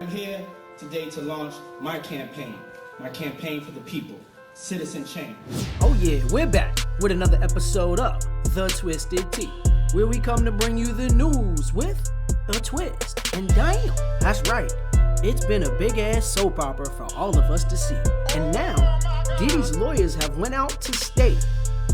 I'm here today to launch my campaign for the people, Citizen Change. Oh yeah, we're back with another episode of The Twisted Tea, where we come to bring you the news with a twist. And damn, that's right, it's been a big ass soap opera for all of us to see. And now, Diddy's lawyers have went out to state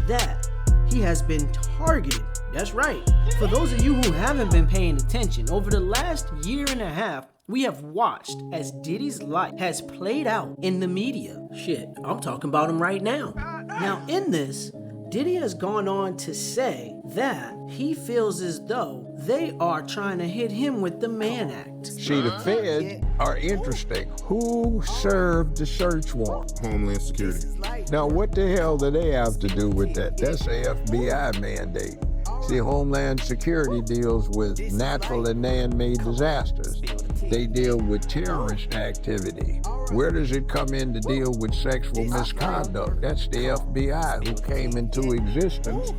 that he has been targeted. That's right. For those of you who haven't been paying attention, over the last year and a half, we have watched as Diddy's life has played out in the media. Shit, I'm talking about him right now. Now in this, Diddy has gone on to say that he feels as though they are trying to hit him with the Mann Act. See, the feds are interesting. Who served the search warrant? Homeland Security. Now, what the hell do they have to do with that? That's a FBI mandate. See, Homeland Security deals with natural and man-made disasters. They deal with terrorist activity. Where does it come in to deal with sexual misconduct? That's the FBI, who came into existence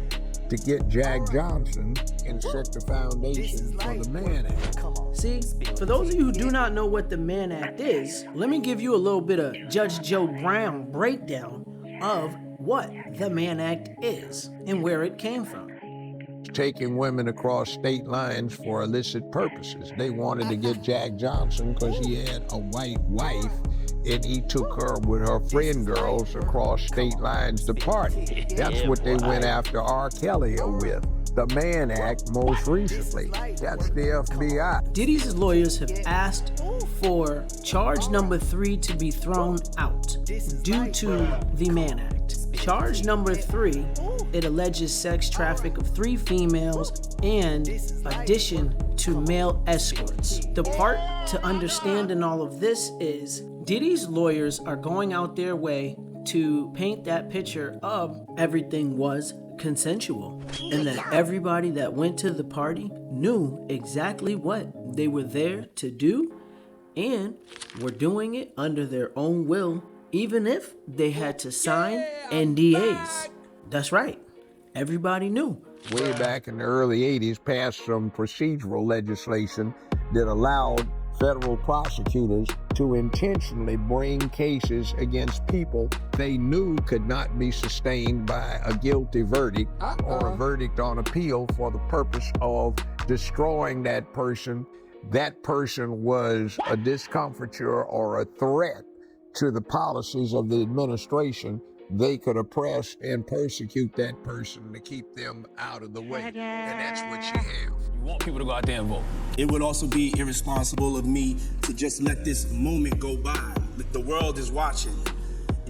to get Jack Johnson and set the foundation for the Mann Act. See, for those of you who do not know what the Mann Act is, let me give you a little bit of Judge Joe Brown breakdown of what the Mann Act is and where it came from. Taking women across state lines for illicit purposes. They wanted to get Jack Johnson because he had a white wife and he took her with her friend girls across state lines to party. That's what they went after R. Kelly with. The Mann Act most recently. That's the FBI. Diddy's lawyers have asked for charge number 3 to be thrown out due to the Mann Act. Charge number 3, it alleges sex traffic of 3 females and addition to male escorts. The part to understand in all of this is Diddy's lawyers are going out their way to paint that picture of everything was consensual and that everybody that went to the party knew exactly what they were there to do and were doing it under their own will, even if they had to sign NDAs. That's right. Everybody knew. Way back in the early 80s, passed some procedural legislation that allowed federal prosecutors to intentionally bring cases against people they knew could not be sustained by a guilty verdict or a verdict on appeal for the purpose of destroying that person. That person was a discomfiture or a threat to the policies of the administration. They could oppress and persecute that person to keep them out of the way. And that's what you have. You want people to go out there and vote. It would also be irresponsible of me to just let this moment go by. The world is watching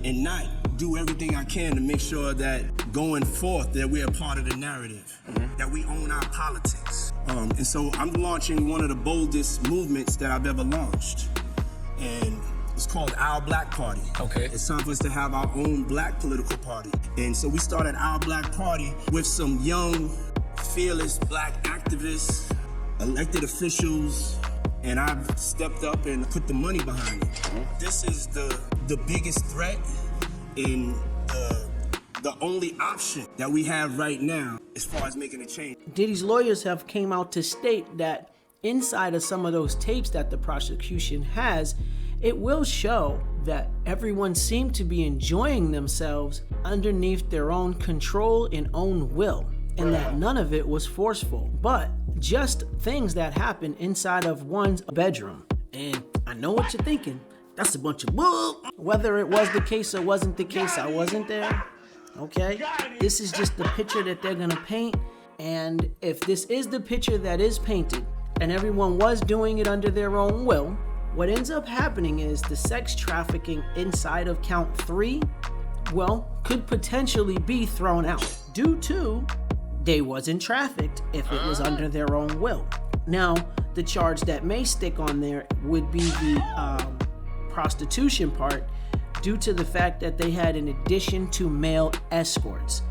and not do everything I can to make sure that going forth that we're a part of the narrative, that we own our politics. And so I'm launching one of the boldest movements that I've ever launched. And it's called Our Black Party. Okay. It's time for us to have our own black political party. And so we started Our Black Party with some young, fearless black activists, elected officials, and I've stepped up and put the money behind it. This is the biggest threat and the only option that we have right now as far as making a change. Diddy's lawyers have came out to state that inside of some of those tapes that the prosecution has, it will show that everyone seemed to be enjoying themselves underneath their own control and own will, and that none of it was forceful, but just things that happen inside of one's bedroom. And I know what you're thinking. That's a bunch of bull. Whether it was the case or wasn't the case, I wasn't there. Okay? This is just the picture that they're gonna paint. And if this is the picture that is painted, and everyone was doing it under their own will, what ends up happening is the sex trafficking inside of count 3, well, could potentially be thrown out due to they wasn't trafficked if it was under their own will. Now, the charge that may stick on there would be the prostitution part due to the fact that they had an addition to male escorts.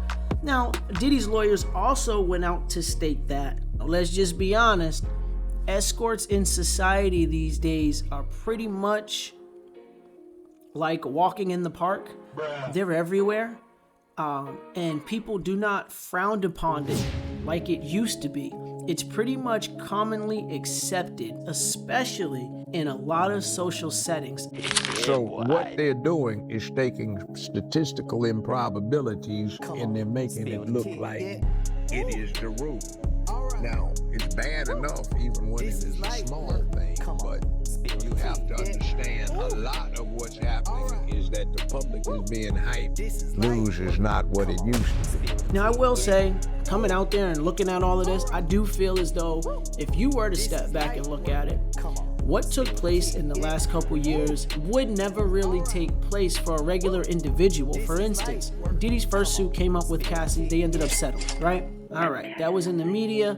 Now, Diddy's lawyers also went out to state that, let's just be honest, escorts in society these days are pretty much like walking in the park. They're everywhere. And people do not frown upon it like it used to be. it's pretty much commonly accepted, especially in a lot of social settings. So what they're doing is taking statistical improbabilities and they're making it look like it is the rule. Now, it's bad enough even when it is a small thing, but you have to understand a lot of what's happening is that the public is being hyped. News is not what it used to be. Now, I will say, coming out there and looking at all of this, I do feel as though if you were to step back and look at it, what took place in the last couple years would never really take place for a regular individual. For instance, Diddy's first suit came up with Cassie, they ended up settling, right? All right, that was in the media.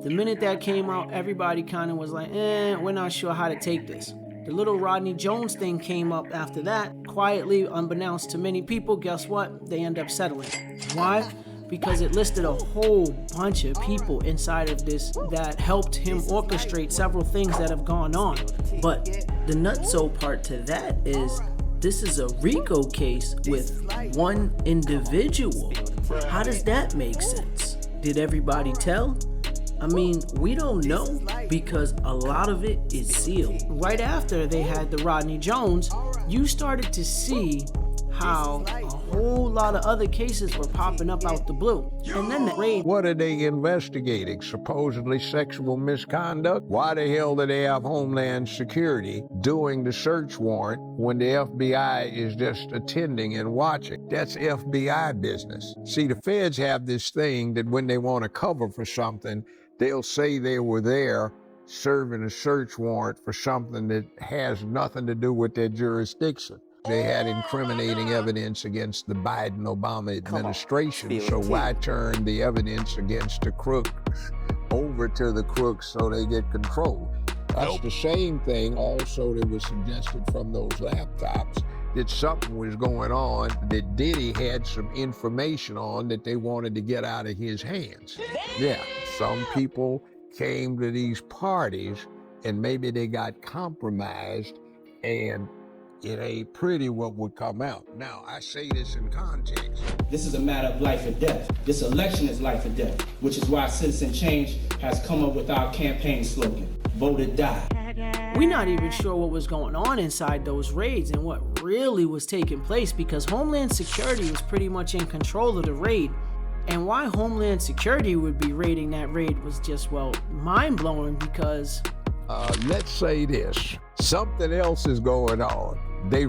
The minute that came out, everybody kind of was like, we're not sure how to take this. The little Rodney Jones thing came up after that, quietly, unbeknownst to many people. Guess what? They end up settling. Why? Because it listed a whole bunch of people inside of this that helped him orchestrate several things that have gone on. But the nutso part to that is this is a RICO case with one individual. How does that make sense? Did everybody tell? I mean, we don't know because a lot of it is sealed. Right after they had the Rodney Jones, you started to see how a whole lot of other cases were popping up out the blue. And then the raid. What are they investigating? Supposedly sexual misconduct? Why the hell do they have Homeland Security doing the search warrant when the FBI is just attending and watching? That's FBI business. See, the feds have this thing that when they want to cover for something, they'll say they were there serving a search warrant for something that has nothing to do with their jurisdiction. They had incriminating evidence against the Biden-Obama administration, so why turn the evidence against the crooks over to the crooks so they get control? That's the same thing also that was suggested from those laptops, that something was going on that Diddy had some information on that they wanted to get out of his hands. Yeah, some people came to these parties and maybe they got compromised and it ain't pretty what would come out. Now, I say this in context. This is a matter of life or death. This election is life or death, which is why Citizen Change has come up with our campaign slogan, Vote or Die. We're not even sure what was going on inside those raids and what really was taking place because Homeland Security was pretty much in control of the raid. And why Homeland Security would be raiding that raid was just, well, mind-blowing because... let's say this. Something else is going on. They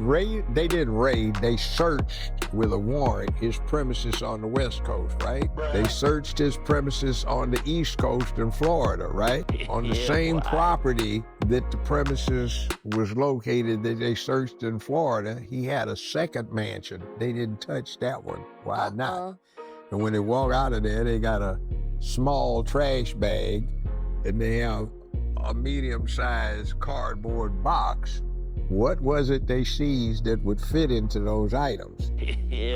didn't raid, they searched with a warrant his premises on the West Coast, right? They searched his premises on the East Coast in Florida, right? On the same property that the premises was located that they searched in Florida, he had a second mansion. They didn't touch that one. Why not? And when they walk out of there, they got a small trash bag and they have a medium-sized cardboard box. What was it they seized that would fit into those items?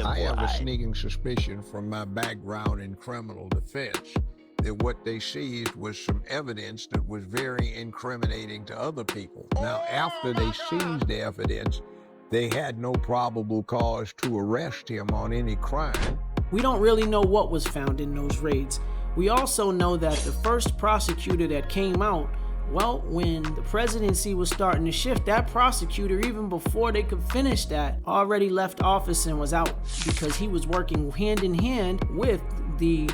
I have a sneaking suspicion from my background in criminal defense that what they seized was some evidence that was very incriminating to other people. Now, after they seized the evidence, they had no probable cause to arrest him on any crime. We don't really know what was found in those raids. We also know that the first prosecutor that came out, well, when the presidency was starting to shift, that prosecutor, even before they could finish that, already left office and was out because he was working hand in hand with the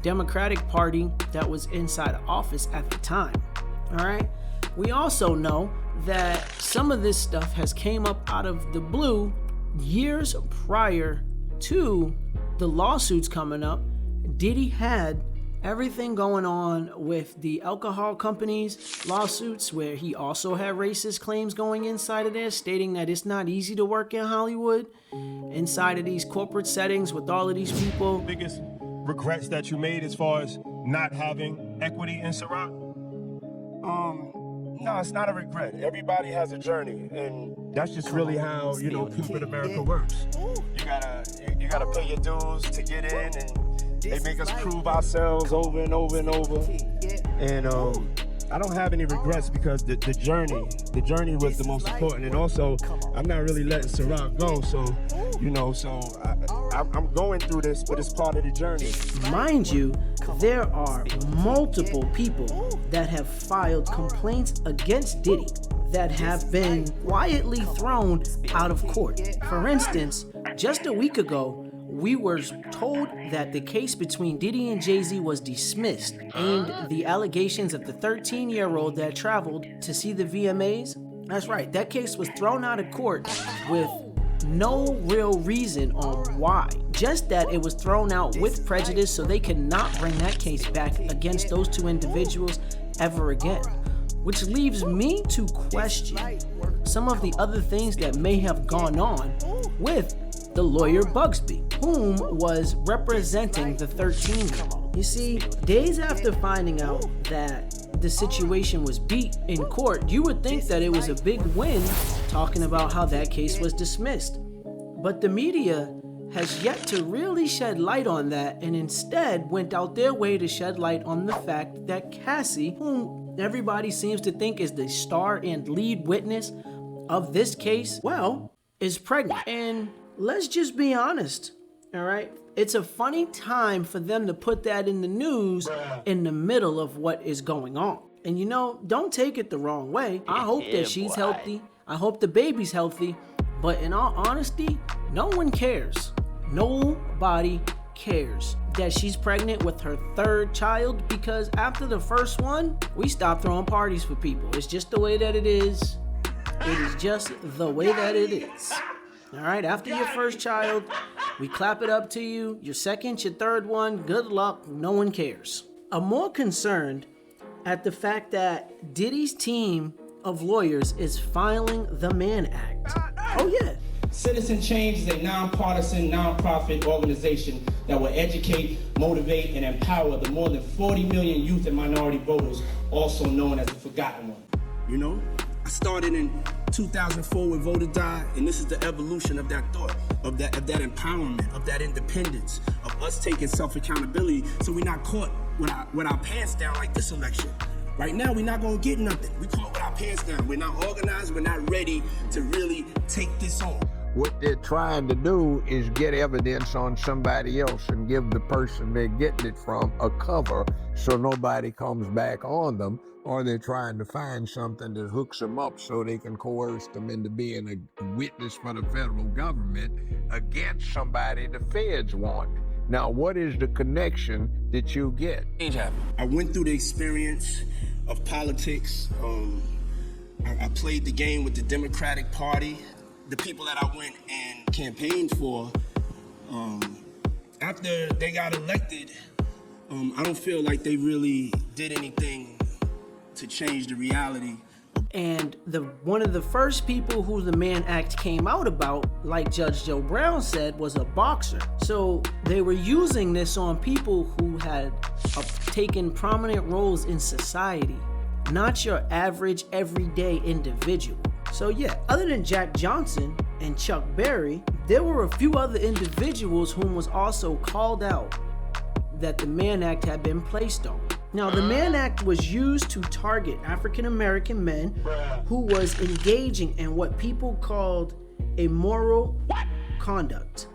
Democratic Party that was inside office at the time. All right. We also know that some of this stuff has came up out of the blue years prior to the lawsuits coming up. Diddy had everything going on with the alcohol companies lawsuits where he also had racist claims going inside of there stating that it's not easy to work in Hollywood inside of these corporate settings with all of these people. Biggest regrets that you made as far as not having equity in Ciroc? No, it's not a regret. Everybody has a journey, and that's just really how, you know, corporate America works. You gotta pay your dues to get in, and they make us prove ourselves over and over and over. And I don't have any regrets because the journey was the most important. And also, I'm not really letting Ciroc go. So, you know, I'm going through this, but it's part of the journey. Mind you, there are multiple people that have filed complaints against Diddy that have been quietly thrown out of court. For instance, just a week ago, we were told that the case between Diddy and Jay-Z was dismissed, and the allegations of the 13-year-old that traveled to see the VMAs, that's right, that case was thrown out of court with no real reason on why. Just that it was thrown out with prejudice so they could not bring that case back against those two individuals ever again. Which leaves me to question some of the other things that may have gone on with the lawyer Bugsby, whom was representing the 13-year-old. You see, days after finding out that the situation was beat in court, you would think that it was a big win, talking about how that case was dismissed. But the media has yet to really shed light on that, and instead went out their way to shed light on the fact that Cassie, whom everybody seems to think is the star and lead witness of this case, well, is pregnant. And let's just be honest, all right? It's a funny time for them to put that in the news in the middle of what is going on. And you know, don't take it the wrong way. I hope that she's healthy. I hope the baby's healthy. But in all honesty, no one cares. Nobody cares that she's pregnant with her third child, because after the first one, we stopped throwing parties for people. It's just the way that it is. It is just the way that it is. All right, after your first child, we clap it up to you. Your second, your third one, good luck. No one cares. I'm more concerned at the fact that Diddy's team of lawyers is filing the Mann Act. Oh yeah. Citizen Change is a nonpartisan, nonprofit organization that will educate, motivate, and empower the more than 40 million youth and minority voters, also known as the Forgotten One. You know, I started in 2004 when Vote or Die, and this is the evolution of that thought, of that empowerment, of that independence, of us taking self-accountability so we're not caught with our pants down like this election. Right now, we're not gonna get nothing. We caught with our pants down. We're not organized, we're not ready to really take this on. What they're trying to do is get evidence on somebody else and give the person they're getting it from a cover so nobody comes back on them, or they're trying to find something that hooks them up so they can coerce them into being a witness for the federal government against somebody the feds want. Now, what is the connection that you get? I went through the experience of politics. I played the game with the Democratic Party. The people that I went and campaigned for, after they got elected, I don't feel like they really did anything to change the reality. And one of the first people who the Mann Act came out about, like Judge Joe Brown said, was a boxer. So they were using this on people who had taken prominent roles in society, not your average everyday individual. So yeah, other than Jack Johnson and Chuck Berry, there were a few other individuals whom was also called out that the Mann Act had been placed on. Now, the Mann Act was used to target African American men who was engaging in what people called immoral conduct.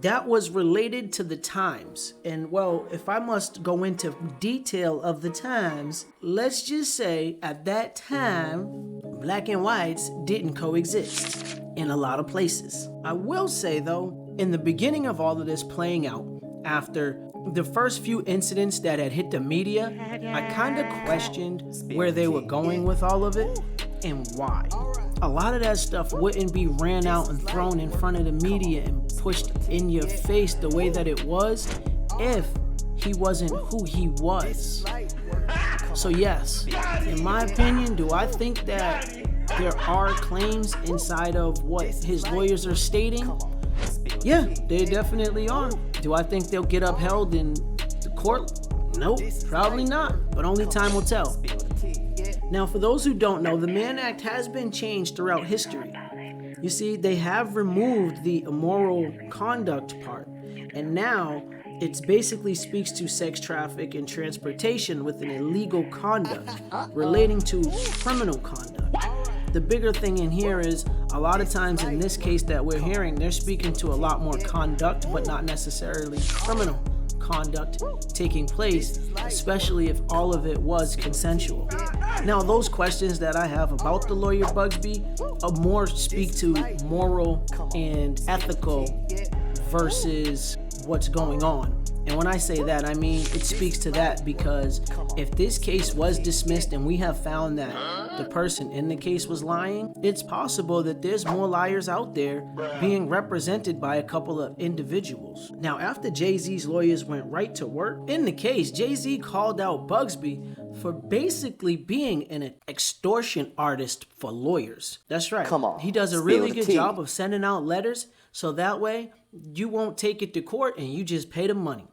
That was related to the times. And well, if I must go into detail of the times, let's just say at that time, black and whites didn't coexist in a lot of places. I will say though, in the beginning of all of this playing out, after the first few incidents that had hit the media, I kind of questioned where they were going with all of it and why. A lot of that stuff wouldn't be ran out and thrown in front of the media and pushed in your face the way that it was if he wasn't who he was. So yes, in my opinion, do I think that there are claims inside of what his lawyers are stating? Yeah, they definitely are. Do I think they'll get upheld in the court? Nope, probably not, but only time will tell. Now, for those who don't know, the Mann Act has been changed throughout history. You see, they have removed the immoral conduct part, and now it basically speaks to sex traffic and transportation with an illegal conduct relating to criminal conduct. The bigger thing in here is a lot of times in this case that we're hearing, they're speaking to a lot more conduct, but not necessarily criminal conduct taking place, especially if all of it was consensual. Now, those questions that I have about the lawyer Bugsby more speak to moral and ethical versus what's going on. And when I say that, I mean it speaks to that because if this case was dismissed and we have found that the person in the case was lying, it's possible that there's more liars out there being represented by a couple of individuals. Now, after Jay-Z's lawyers went right to work, in the case, Jay-Z called out Bugsby for basically being an extortion artist for lawyers. That's right. Come on, he does a really good job of sending out letters so that way you won't take it to court and you just pay the money.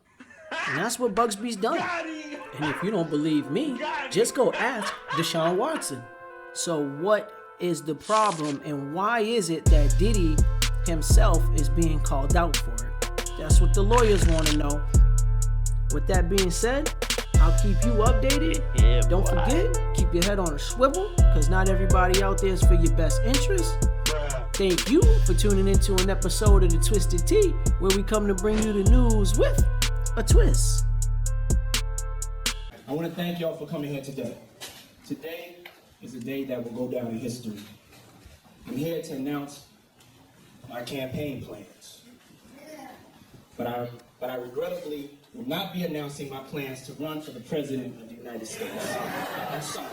And that's what Bugsby's done. And if you don't believe me, just go ask Deshaun Watson. So what is the problem and why is it that Diddy himself is being called out for it? That's what the lawyers want to know. With that being said, I'll keep you updated. Don't forget, keep your head on a swivel, because not everybody out there is for your best interest. Thank you for tuning into an episode of The Twisted Tea, where we come to bring you the news with a twist. I want to thank y'all for coming here today. Today is a day that will go down in history. I'm here to announce my campaign plans. But I regrettably will not be announcing my plans to run for the President of the United States. I'm sorry.